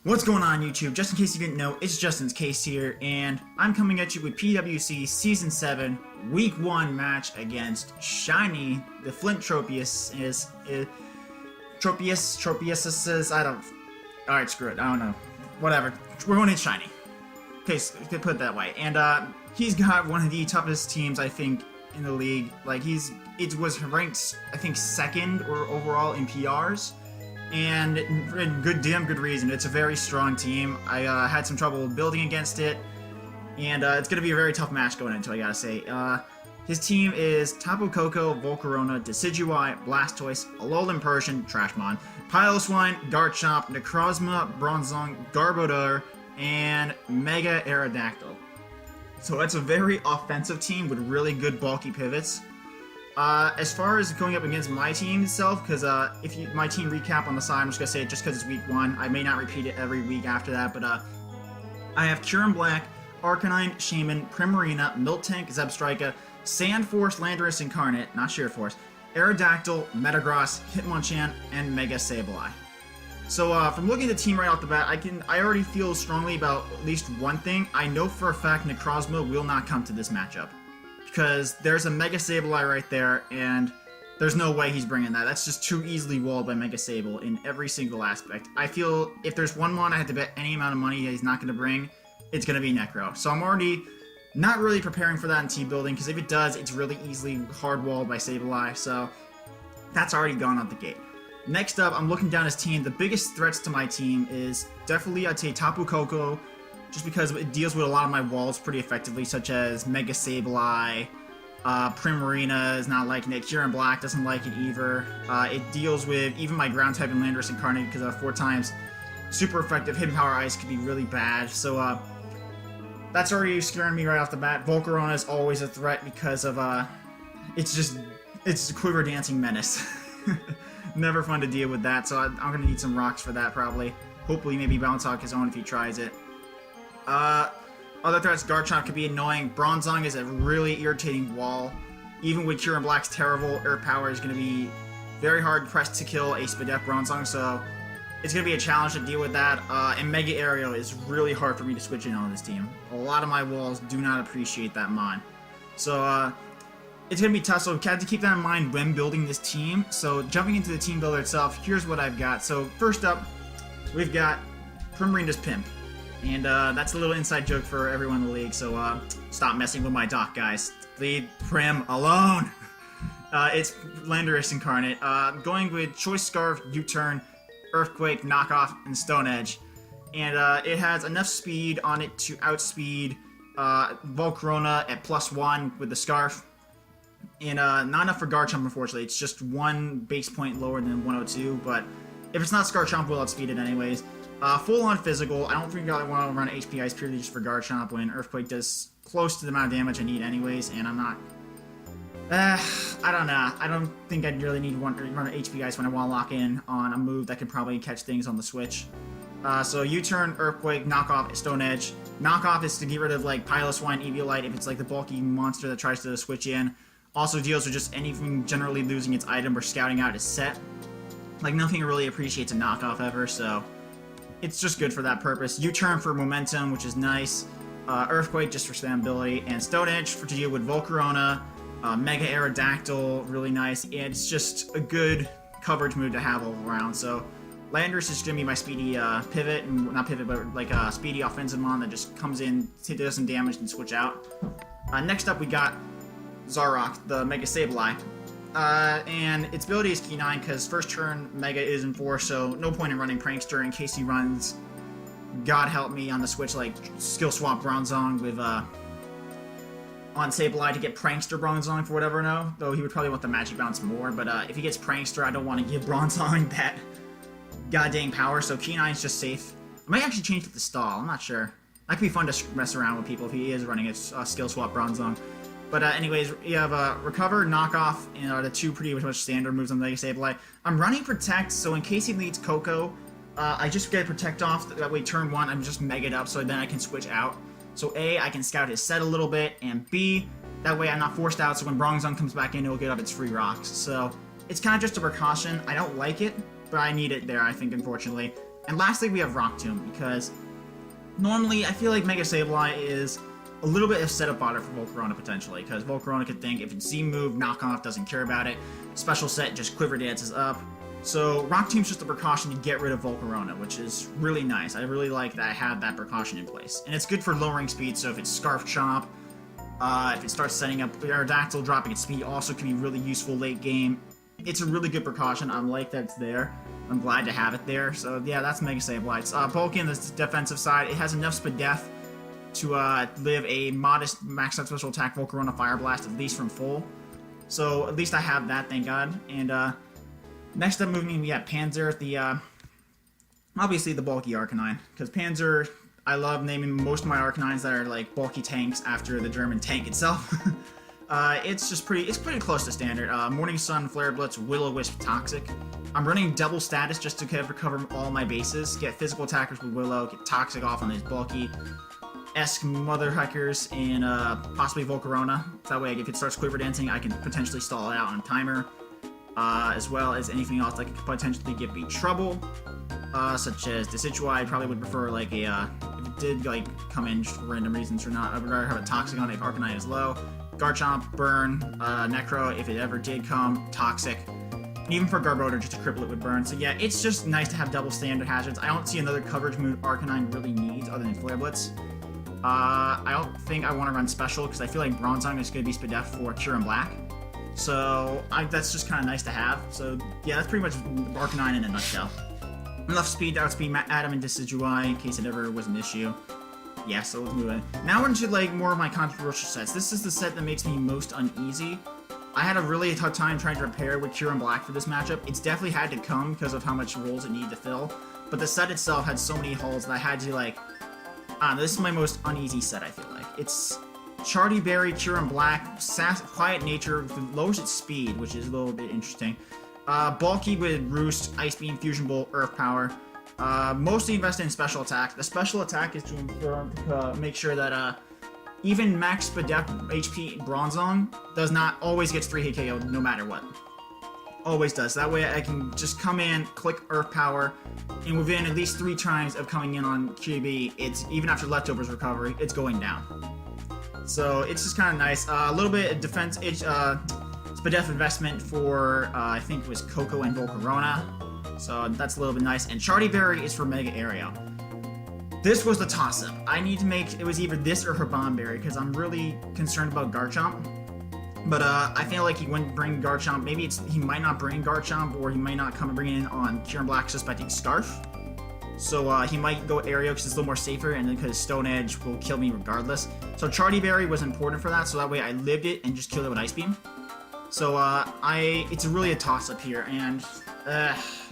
What's going on YouTube? Just in case you didn't know, it's Justin's Case here, and I'm coming at you with PWC Season 7 Week 1 match against Shiny. The Flint Tropius is I don't... Alright, screw it, I don't know. Whatever. We're going in Shiny. Okay, so put it that way. And he's got one of the toughest teams, I think, in the league. Like, it was ranked, I think, 2nd or overall in PRs. And for damn good reason. It's a very strong team. I had some trouble building against it, and it's going to be a very tough match going into, I gotta say. His team is Tapu Koko, Volcarona, Decidueye, Blastoise, Alolan Persian, Trashmon, Piloswine, Garchomp, Necrozma, Bronzong, Garbodor, and Mega Aerodactyl. So that's a very offensive team with really good bulky pivots. As far as going up against my team itself, because my team recap on the side, I'm just going to say it just because it's week 1. I may not repeat it every week after that, but I have Kyurem Black, Arcanine, Shaman, Primarina, Miltank, Zebstrika, Sandforce, Landorus Incarnate, not Sheerforce, Aerodactyl, Metagross, Hitmonchan, and Mega Sableye. So from looking at the team right off the bat, I already feel strongly about at least one thing. I know for a fact Necrozma will not come to this matchup, because there's a Mega Sableye right there, and there's no way he's bringing that. That's just too easily walled by Mega Sable in every single aspect. I feel if there's one I had to bet any amount of money that he's not going to bring, it's going to be Necro. So I'm already not really preparing for that in team building, because if it does, it's really easily hard-walled by Sableye, so that's already gone out the gate. Next up, I'm looking down his team. The biggest threats to my team is definitely, I'd say, Tapu Koko, just because it deals with a lot of my walls pretty effectively, such as Mega Sableye, Primarina is not liking it, Kyurem Black doesn't like it either. It deals with even my ground type and Landorus Incarnate, because 4 times super effective. Hidden Power Ice could be really bad, so that's already scaring me right off the bat. Volcarona is always a threat because of it's Quiver Dancing Menace. Never fun to deal with that, so I'm gonna need some rocks for that probably. Hopefully maybe Bounce Hawk his own if he tries it. Other threats, Garchomp could be annoying. Bronzong is a really irritating wall. Even with Kyurem Black's terrible Earth Power, is going to be very hard pressed to kill a Spadef Bronzong, so it's going to be a challenge to deal with that. And Mega Aerial is really hard for me to switch in on this team. A lot of my walls do not appreciate that mon. So it's going to be tough, so I have to keep that in mind when building this team. So jumping into the team builder itself, here's what I've got. So first up, we've got Primarina's Pimp. And that's a little inside joke for everyone in the league, so stop messing with my doc, guys. Leave Prim alone! It's Landorus Incarnate. Going with Choice Scarf, U-Turn, Earthquake, Knockoff, and Stone Edge. And it has enough speed on it to outspeed Volcarona at +1 with the Scarf. And not enough for Garchomp, unfortunately. It's just 1 base point lower than 102, but if it's not Scarchomp, we'll outspeed it anyways. Full-on physical. I don't think I want to run HP Ice purely just for Garchomp when Earthquake does close to the amount of damage I need anyways, and I'm not... I don't know. I don't think I'd really need to run HP Ice when I want to lock in on a move that could probably catch things on the Switch. So U-Turn, Earthquake, Knockoff, Stone Edge. Knockoff is to get rid of, like, Piloswine, Eviolite if it's, like, the bulky monster that tries to switch in. Also deals with just anything generally losing its item or scouting out its set. Like, nothing really appreciates a Knockoff ever, so... it's just good for that purpose. U-Turn for momentum, which is nice. Earthquake just for spammability. And Stone Edge to deal with Volcarona. Mega Aerodactyl, really nice. And it's just a good coverage move to have all around. So Landorus is going to be my speedy pivot. Not pivot, but like a speedy offensive mon that just comes in, does some damage, and switch out. Next up, we got Zarok, the Mega Sableye. And its ability is Key 9 because first turn Mega is in force, so no point in running Prankster in case he runs, God help me, on the Switch, like skill swap Bronzong with on Sableye to get Prankster Bronzong for whatever no, though he would probably want the Magic Bounce more, but if he gets Prankster, I don't want to give Bronzong that goddamn power, so Key 9 is just safe. I might actually change it to Stall, I'm not sure. That could be fun to mess around with people if he is running a skill swap Bronzong. But anyways, you have Recover, Knockoff, and the 2 pretty much standard moves on the Mega Sableye. I'm running Protect, so in case he leads Koko, I just get Protect off. That way, turn 1, I'm just Mega'd up, so then I can switch out. So A, I can scout his set a little bit, and B, that way I'm not forced out, so when Bronzong comes back in, it'll get up its free rocks. So it's kind of just a precaution. I don't like it, but I need it there, I think, unfortunately. And lastly, we have Rock Tomb, because normally I feel like Mega Sableye is a little bit of setup fodder for Volcarona potentially, because Volcarona could think if it's Z-move, knockoff, doesn't care about it. Special set, just Quiver Dances up. So Rock Tomb's just a precaution to get rid of Volcarona, which is really nice. I really like that I have that precaution in place. And it's good for lowering speed, so if it's Scarf Chomp, if it starts setting up Aerodactyl, dropping its speed also can be really useful late game. It's a really good precaution. I like that it's there. I'm glad to have it there. So yeah, that's Mega Sableye. It's bulky on the defensive side. It has enough Spadef to live a modest max out special attack Volcarona Fire Blast, at least from full. So at least I have that, thank God. And next up moving, we got Panzer, the obviously the bulky Arcanine, because Panzer, I love naming most of my Arcanines that are like bulky tanks after the German tank itself. It's pretty close to standard. Morning Sun, Flare Blitz, Will-O-Wisp, Toxic. I'm running double status just to cover all my bases, get physical attackers with Willow, get Toxic off on these bulky-esque Mother Hikers, and possibly Volcarona. That way, if it starts Quiver Dancing, I can potentially stall it out on timer. As well as anything else that could potentially give me trouble, such as Decidueye. I probably would prefer like a, if it did like come in just for random reasons or not, I would rather have a Toxic on it if Arcanine is low. Garchomp, Burn, Necro, if it ever did come, Toxic. And even for Garbodor, just to cripple it with Burn. So yeah, it's just nice to have double standard hazards. I don't see another coverage move Arcanine really needs other than Flare Blitz. I don't think I want to run Special, because I feel like Bronzong is going to be Spadef for Cure and Black. So that's just kind of nice to have. So yeah, that's pretty much Arcanine in a nutshell. Enough speed to outspeed Adam and Decidueye in case it ever was an issue. Yeah, so let's move on. Now we're into like more of my controversial sets. This is the set that makes me most uneasy. I had a really tough time trying to repair with Cure and Black for this matchup. It's definitely had to come because of how much roles it needed to fill. But the set itself had so many holes that I had to like... this is my most uneasy set, I feel like. It's Charty Berry, Cure and Black, Quiet Nature, lowers its speed, which is a little bit interesting. Bulky with Roost, Ice Beam, Fusion Bolt, Earth Power. Mostly invested in Special Attack. The Special Attack is to make sure that even max Spadef HP Bronzong does not always gets 3-hit KO no matter what. Always does. That way I can just come in, click Earth Power, and within at least 3 times of coming in on QB, it's even after Leftovers recovery, it's going down. So it's just kind of nice. A little bit of defense, Spadef investment for I think it was Coco and Volcarona. So that's a little bit nice. And Charty Berry is for Mega Aerial. This was the toss-up. I need to make, it was either this or Herban Berry, because I'm really concerned about Garchomp. But I feel like he wouldn't bring Garchomp. Maybe he might not bring Garchomp, or he might not come and bring it in on Cure and Black suspecting Scarf. So he might go Aerial because it's a little more safer, and then because Stone Edge will kill me regardless. So Charty Berry was important for that, so that way I lived it and just killed it with Ice Beam. So it's really a toss-up here, and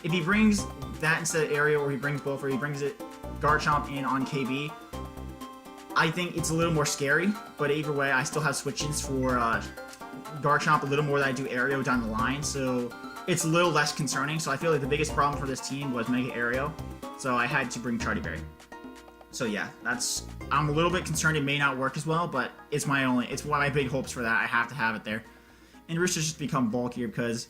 if he brings that instead of Aerial, or he brings both, or he brings it Garchomp in on KB, I think it's a little more scary, but either way, I still have switches for Garchomp a little more than I do Aerial down the line, so it's a little less concerning. So I feel like the biggest problem for this team was Mega Aerial, so I had to bring Charty Berry. So yeah, I'm a little bit concerned it may not work as well, but it's one of my big hopes for that. I have to have it there. And Roosters just become bulkier because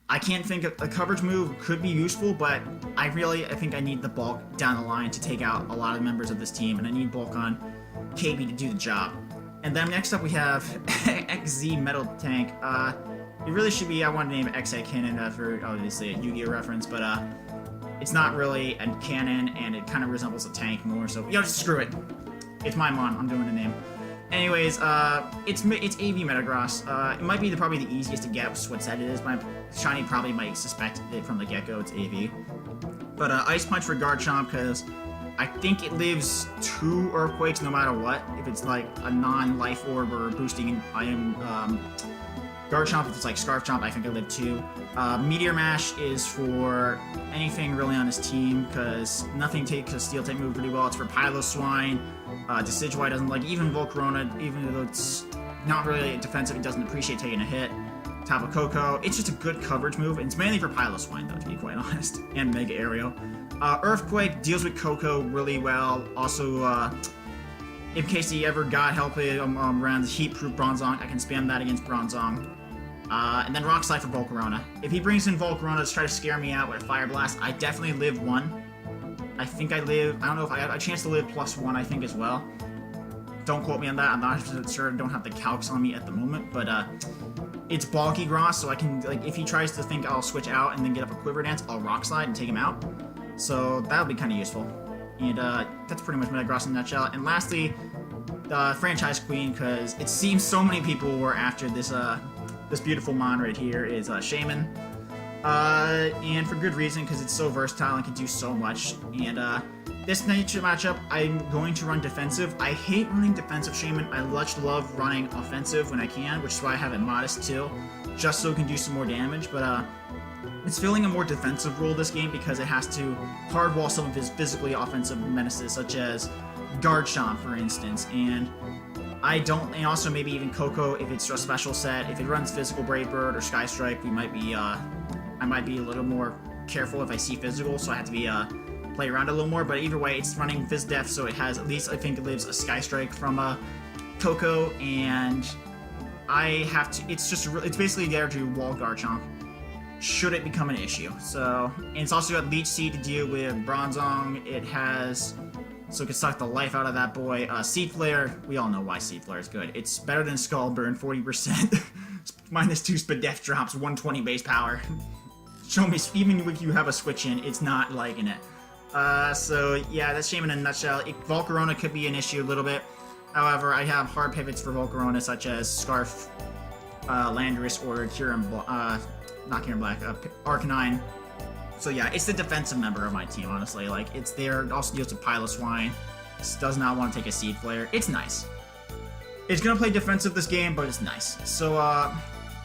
I can't think of a coverage move could be useful, but I think I need the bulk down the line to take out a lot of members of this team, and I need bulk on KB to do the job. And then next up we have XZ Metal Tank. It really should be, I wanted to name it XA Cannon for obviously a Yu-Gi-Oh reference, but it's not really a cannon, and it kind of resembles a tank more, so just screw it. It's my mon, I'm doing the name. Anyways, it's AV Metagross. It might be probably the easiest to get what set it is. My Shiny probably might suspect it from the get-go, it's AV. But Ice Punch for Garchomp, because I think it lives 2 Earthquakes no matter what. If it's like a non-life orb or boosting item, Garchomp, if it's like Scarf Chomp, I think I live 2. Meteor Mash is for anything really on his team, because nothing takes a Steel type move pretty well. It's for Piloswine. Decidueye doesn't like, even Volcarona, even though it's not really defensive, it doesn't appreciate taking a hit. Tapu Koko, it's just a good coverage move, and it's mainly for Piloswine though, to be quite honest, and Mega Aerial. Earthquake deals with Koko really well. Also, in case he ever got help around the Heat-proof Bronzong, I can spam that against Bronzong. And then Rock Slide for Volcarona. If he brings in Volcarona to try to scare me out with a Fire Blast, I definitely live 1. I think I don't know if I have a chance to live +1, I think, as well. Don't quote me on that. I'm not sure. I don't have the calcs on me at the moment, but it's bulky Gross, so I can, like, if he tries to think I'll switch out and then get up a Quiver Dance, I'll Rock Slide and take him out. So that'll be kind of useful. And that's pretty much Metagross in a nutshell. And lastly, the Franchise Queen, because it seems so many people were after this this beautiful mon right here, is Shaman. And for good reason, because it's so versatile and can do so much. And this matchup, I'm going to run defensive. I hate running defensive Shaman. I love running offensive when I can, which is why I have it modest too, just so it can do some more damage. But it's filling a more defensive role this game because it has to hardwall some of his physically offensive menaces, such as Garchomp, for instance. And also maybe even Coco if it's a special set. If it runs physical Brave Bird or Sky Strike, I might be a little more careful if I see physical, so I have to be play around a little more. But either way, it's running Fizz Def, so it has, at least I think it lives a Sky Strike from Coco, and I have to, it's basically there to wall Garchomp should it become an issue. So, and it's also got Leech Seed to deal with Bronzong. It has, so it can suck the life out of that boy. Seed Flare, we all know why Seed Flare is good. It's better than Skull Burn, 40%. -2 Spadef drops, 120 base power. Show me, even if you have a switch in, it's not liking it. So yeah, that's Shaman in a nutshell. Volcarona could be an issue a little bit. However, I have hard pivots for Volcarona, such as Scarf, Landorus, or not Kieran Black, Arcanine. So yeah, it's the defensive member of my team, honestly. Like, it's there. It also deals with Piloswine. Does not want to take a Seed Flare. It's nice. It's gonna play defensive this game, but it's nice. So,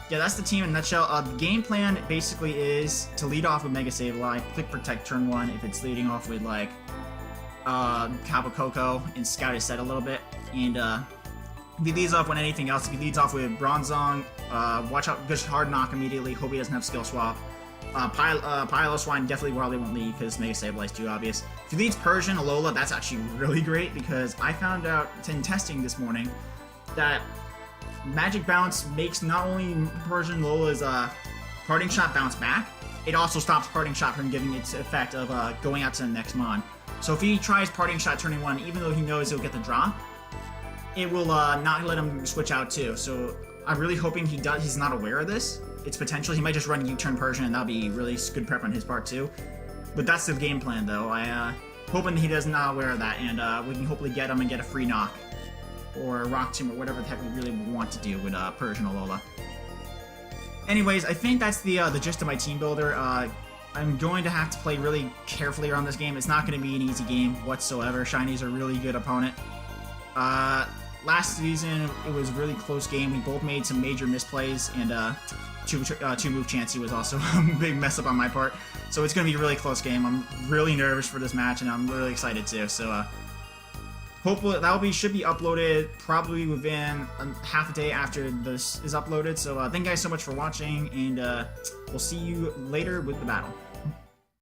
yeah, that's the team in a nutshell. The game plan basically is to lead off with Mega Sableye, click Protect turn 1 if it's leading off with, like, Cabo Coco, and scout his set a little bit. And, if he leads off with anything else, if he leads off with Bronzong, watch out, just Hard Knock immediately, hope he doesn't have Skill Swap. Piloswine definitely probably won't lead because Mega Sableye is too obvious. If he leads Persian, Alola, that's actually really great because I found out in testing this morning that Magic Bounce makes not only Persian Lola's Parting Shot bounce back, it also stops Parting Shot from giving its effect of going out to the next mon. So if he tries Parting Shot turning 1, even though he knows he'll get the drop, it will not let him switch out too. So I'm really hoping he's not aware of this. Its potential. He might just run U-turn Persian, and that'll be really good prep on his part too. But that's the game plan, though. Hoping he does not aware of that, and we can hopefully get him and get a free knock or a Rock Tomb or whatever the heck we really want to do with Persian Alola. Anyways, I think that's the gist of my team builder. I'm going to have to play really carefully around this game. It's not going to be an easy game whatsoever. Shiny's a really good opponent. Last season, it was a really close game. We both made some major misplays, and two move Chansey was also a big mess up on my part. So it's going to be a really close game. I'm really nervous for this match, and I'm really excited too. So hopefully that should be uploaded probably within half a day after this is uploaded. So thank you guys so much for watching, and we'll see you later with the battle.